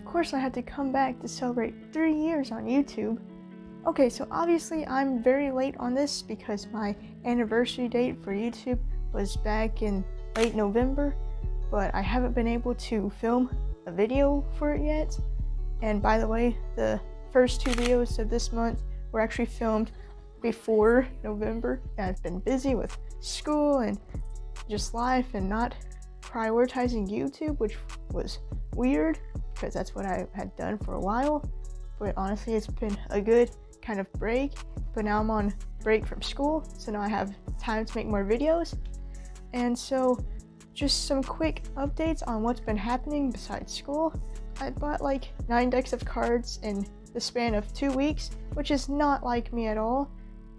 of course I had to come back to celebrate 3 years on YouTube. Okay, so obviously I'm very late on this because my anniversary date for YouTube was back in late November, but I haven't been able to film a video for it yet. And by the way, the first 2 videos of this month were actually filmed before November. And I've been busy with school and just life and not prioritizing YouTube, which was weird because that's what I had done for a while. But honestly, it's been a good kind of break. But now I'm on break from school, so now I have time to make more videos. And so just some quick updates on what's been happening besides school. I bought like 9 decks of cards in the span of 2 weeks, which is not like me at all,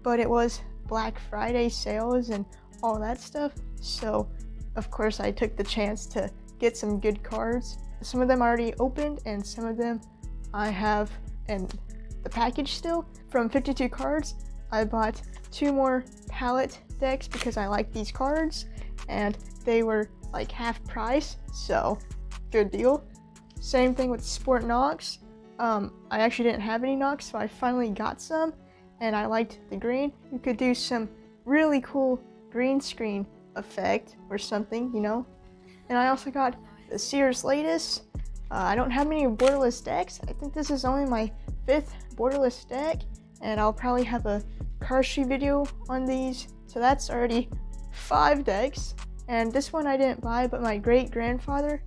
but it was Black Friday sales and all that stuff, so of course I took the chance to get some good cards. Some of them already opened and some of them I have in the package still. From 52 cards, I bought 2 more palette decks because I like these cards and they were like half price, so good deal. Same thing with Sport Nox. I actually didn't have any Nox, so I finally got some and I liked the green. You could do some really cool green screen effect or something, you know. And I also got the Sears latest. I don't have many borderless decks. I think this is only my 5th borderless deck, and I'll probably have a cardistry video on these. So that's already 5 decks. And this one I didn't buy, but my great grandfather,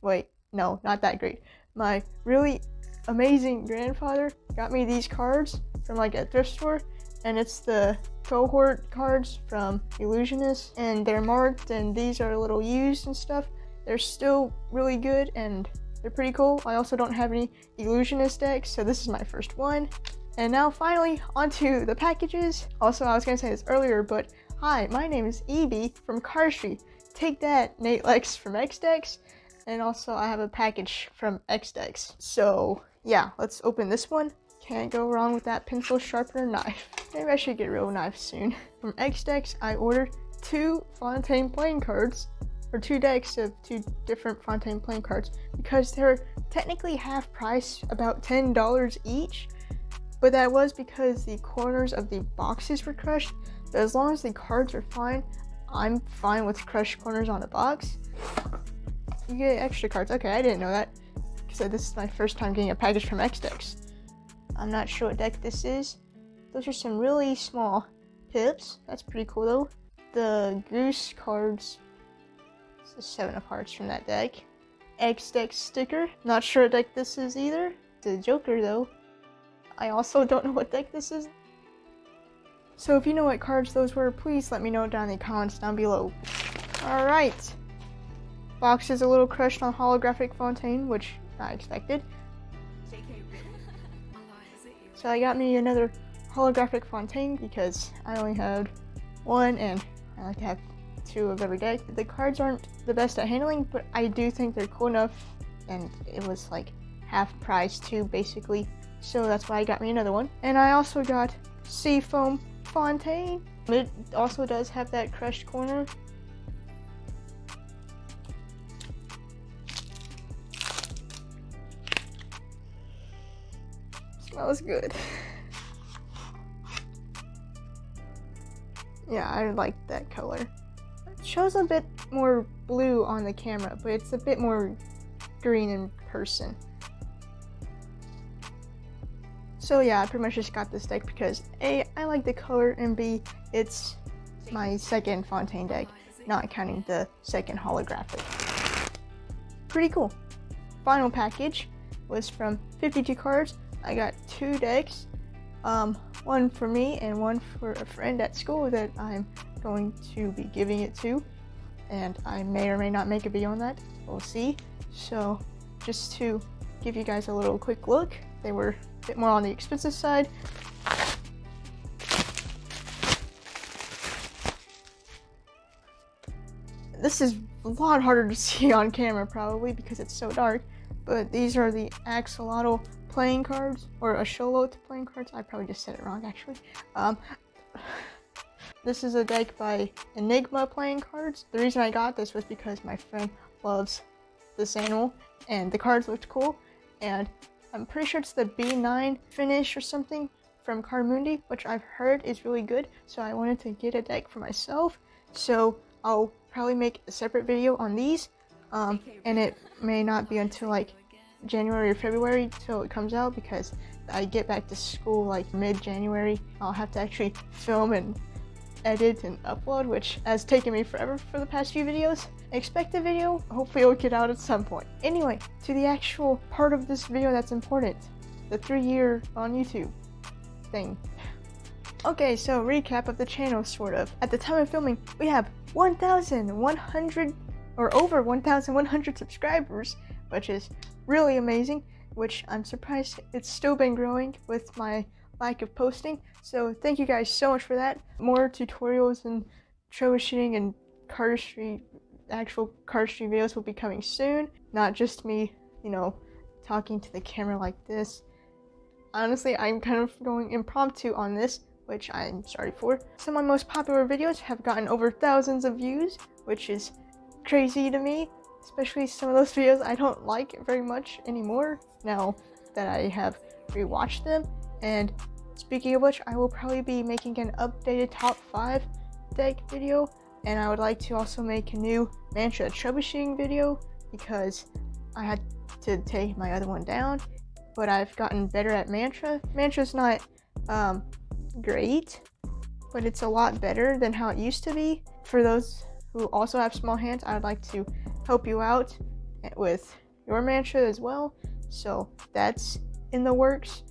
wait, no, not that great. My really amazing grandfather got me these cards from like a thrift store, and it's the cohort cards from Illusionist, and they're marked, and these are a little used and stuff. They're still really good and they're pretty cool. I also don't have any Illusionist decks, so this is my first one. And now finally onto the packages. Also, I was gonna say this earlier, but hi, my name is EB from Cardistry. Take that, Nate Lex from X-Dex. And also I have a package from X-Dex. So yeah, let's open this one. Can't go wrong with that pencil sharpener knife. Maybe I should get real knives soon. From X-Dex, I ordered 2 Fontaine playing cards, or 2 decks of 2 different Fontaine playing cards, because they're technically half price, about $10 each. But that was because the corners of the boxes were crushed. But as long as the cards are fine, I'm fine with crushed corners on a box. You get extra cards. Okay, I didn't know that, because this is my first time getting a package from X-Dex. I'm not sure what deck this is. Those are some really small pips. That's pretty cool though. The goose cards. It's the 7 of hearts from that deck. X-Dex sticker. Not sure what deck this is either. It's a Joker though. I also don't know what deck this is. So if you know what cards those were, please let me know down in the comments down below. Alright. Box is a little crushed on holographic Fontaine, which I expected. So I got me another holographic Fontaine because I only had 1 and I like to have 2 of every deck. The cards aren't the best at handling, but I do think they're cool enough, and it was like half price too, basically. So that's why I got me another one. And I also got Seafoam Fontaine. It also does have that crushed corner. Smells good. Yeah, I like that color. It shows a bit more blue on the camera, but it's a bit more green in person. So yeah, I pretty much just got this deck because A, I like the color, and B, it's my 2nd Fontaine deck, not counting the 2nd holographic. Pretty cool. Final package was from 52 cards. I got 2 decks, one for me and one for a friend at school that I'm going to be giving it to, and I may or may not make a video on that, we'll see. So just to give you guys a little quick look, they were a bit more on the expensive side. This is a lot harder to see on camera probably because it's so dark, but these are the Axolotl playing cards, or Asholot playing cards. I probably just said it wrong actually. This is a deck by Enigma playing cards. The reason I got this was because my friend loves this animal and the cards looked cool, and I'm pretty sure it's the B9 finish or something from Carmundi, which I've heard is really good, so I wanted to get a deck for myself. So I'll probably make a separate video on these, and it may not be until like January or February till it comes out, because I get back to school like mid-January. I'll have to actually film and edit and upload, which has taken me forever for the past few videos. Expect a video, hopefully it'll get out at some point. Anyway, to the actual part of this video that's important, the 3-year on YouTube thing. Okay, so recap of the channel, sort of. At the time of filming, we have 1,100 or over 1,100 subscribers, which is really amazing, which I'm surprised it's still been growing with my lack of posting. So thank you guys so much for that. More tutorials and troubleshooting and cardistry, actual cardistry videos will be coming soon. Not just me, you know, talking to the camera like this. Honestly, I'm kind of going impromptu on this, which I'm sorry for. Some of my most popular videos have gotten over thousands of views, which is crazy to me, especially some of those videos I don't like very much anymore now that I have rewatched them. And speaking of which, I will probably be making an updated top 5 deck video, and I would like to also make a new mantra troubleshooting video, because I had to take my other one down, but I've gotten better at mantra. Mantra's not great, but it's a lot better than how it used to be. For those who also have small hands, I would like to help you out with your mantra as well, so that's in the works.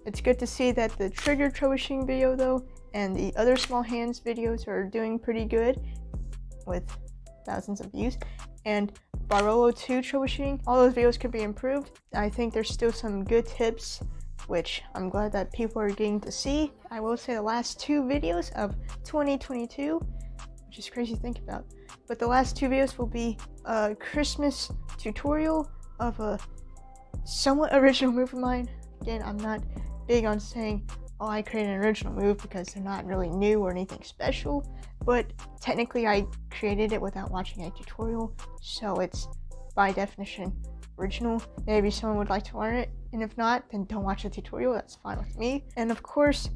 It's good to see that the trigger troubleshooting video though and the other small hands videos are doing pretty good with thousands of views. And Barolo 2 troubleshooting, all those videos could be improved. I think there's still some good tips, which I'm glad that people are getting to see. I will say the last 2 videos of 2022, which is crazy to think about, but the last 2 videos will be a Christmas tutorial of a somewhat original move of mine. Again, I'm not big on saying, oh, I created an original move, because they're not really new or anything special, but technically I created it without watching a tutorial, so it's by definition original. Maybe someone would like to learn it, and if not, then don't watch the tutorial, that's fine with me. And of course,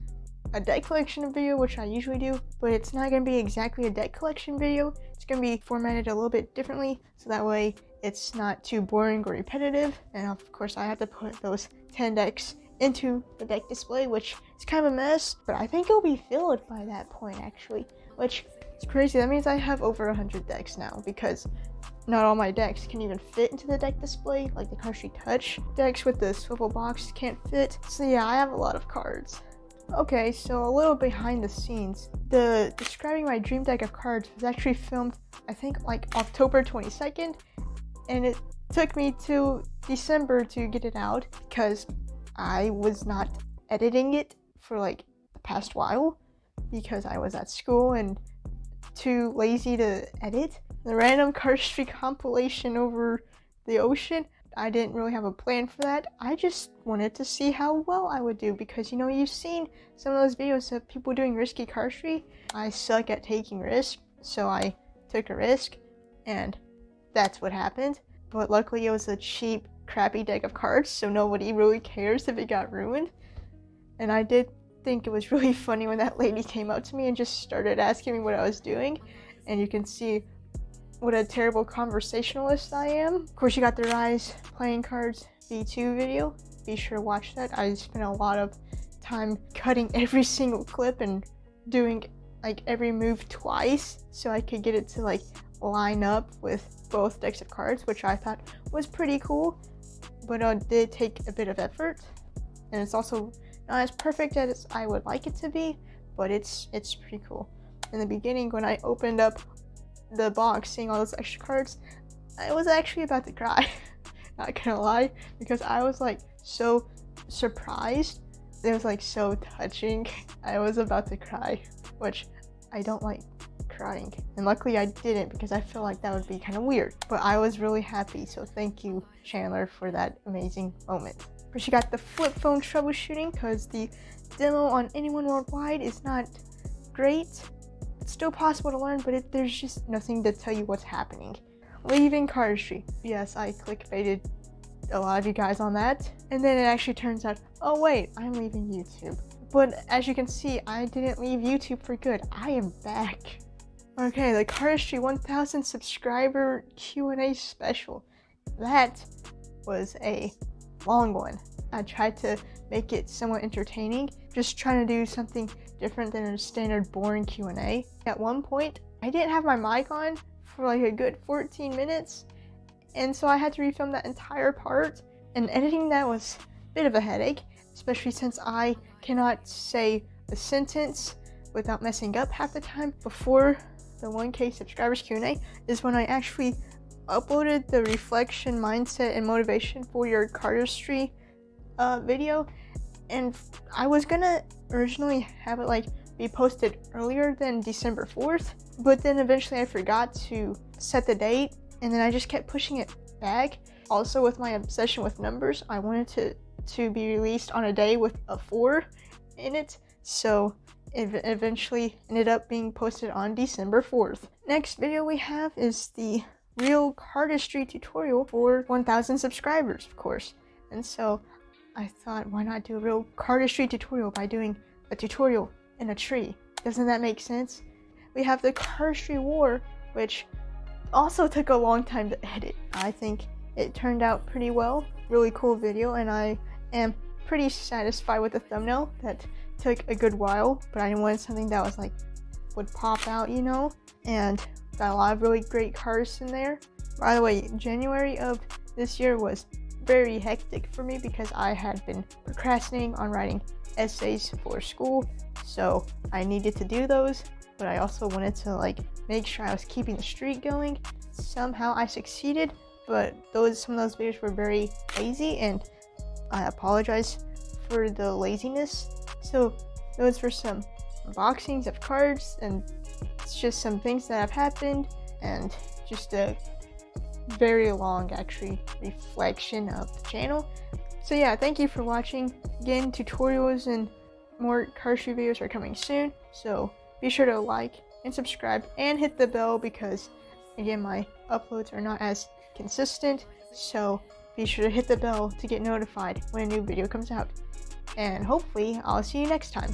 a deck collection video, which I usually do, but it's not going to be exactly a deck collection video. It's going to be formatted a little bit differently, so that way it's not too boring or repetitive. And of course, I have to put those 10 decks into the deck display, which is kind of a mess, but I think it'll be filled by that point actually, which is crazy. That means I have over 100 decks now, because not all my decks can even fit into the deck display. Like the Cardistry Touch decks with the swivel box can't fit. So yeah, I have a lot of cards. Okay, so a little behind the scenes. The describing my dream deck of cards was actually filmed, I think, like October 22nd, and it took me to December to get it out, because I was not editing it for like the past while, because I was at school and too lazy to edit. The random cardistry compilation over the ocean, I didn't really have a plan for that. I just wanted to see how well I would do, because, you know, you've seen some of those videos of people doing risky cardistry. I suck at taking risks, so I took a risk, and that's what happened. But luckily it was a cheap, crappy deck of cards, so nobody really cares if it got ruined. And I did think it was really funny when that lady came up to me and just started asking me what I was doing, and you can see what a terrible conversationalist I am. Of course, you got the Rise Playing Cards V2 video. Be sure to watch that. I spent a lot of time cutting every single clip and doing like every move twice so I could get it to like line up with both decks of cards, which I thought was pretty cool, but it did take a bit of effort, and it's also not as perfect as I would like it to be, but it's pretty cool. In the beginning, when I opened up the box seeing all those extra cards, I was actually about to cry. Not gonna lie, because I was like so surprised. It was like so touching. I was about to cry, which I don't like crying, and luckily I didn't, because I feel like that would be kind of weird, but I was really happy, so thank you, Chandler, for that amazing moment. But she got the flip phone troubleshooting, because the demo on Anyone Worldwide is not great. It's still possible to learn, but there's just nothing to tell you what's happening. Leaving cardistry. Yes, I clickbaited a lot of you guys on that. And then it actually turns out, oh wait, I'm leaving YouTube. But as you can see, I didn't leave YouTube for good. I am back. Okay, the Cardistry 1000 subscriber Q&A special. That was a long one. I tried to make it somewhat entertaining, just trying to do something different than a standard boring Q&A. At one point, I didn't have my mic on for like a good 14 minutes, and so I had to refilm that entire part, and editing that was a bit of a headache, especially since I cannot say a sentence without messing up half the time. Before the 1K subscribers Q&A is when I actually uploaded the reflection, mindset, and motivation for your cardistry video, and I was gonna originally have it like be posted earlier than December 4th, but then eventually I forgot to set the date, and then I just kept pushing it back. Also, with my obsession with numbers, I wanted to be released on a day with a 4 in it, so it eventually ended up being posted on December 4th. Next video we have is the real cardistry tutorial for 1000 subscribers, of course. And so I thought, why not do a real cardistry tutorial by doing a tutorial in a tree? Doesn't that make sense? We have the Cardistry War, which also took a long time to edit. I think it turned out pretty well. Really cool video, and I am pretty satisfied with the thumbnail. That took a good while, but I wanted something that was like would pop out, you know, and got a lot of really great cards in there. By the way, January of this year was very hectic for me because I had been procrastinating on writing essays for school, so I needed to do those, but I also wanted to like make sure I was keeping the streak going. Somehow I succeeded, but some of those videos were very lazy, and I apologize for the laziness. So those were some unboxings of cards, and it's just some things that have happened, and just a very long actually reflection of the channel. So yeah, thank you for watching. Again, tutorials and more cardistry videos are coming soon, so be sure to like and subscribe and hit the bell, because again, my uploads are not as consistent, so be sure to hit the bell to get notified when a new video comes out. And hopefully I'll see you next time.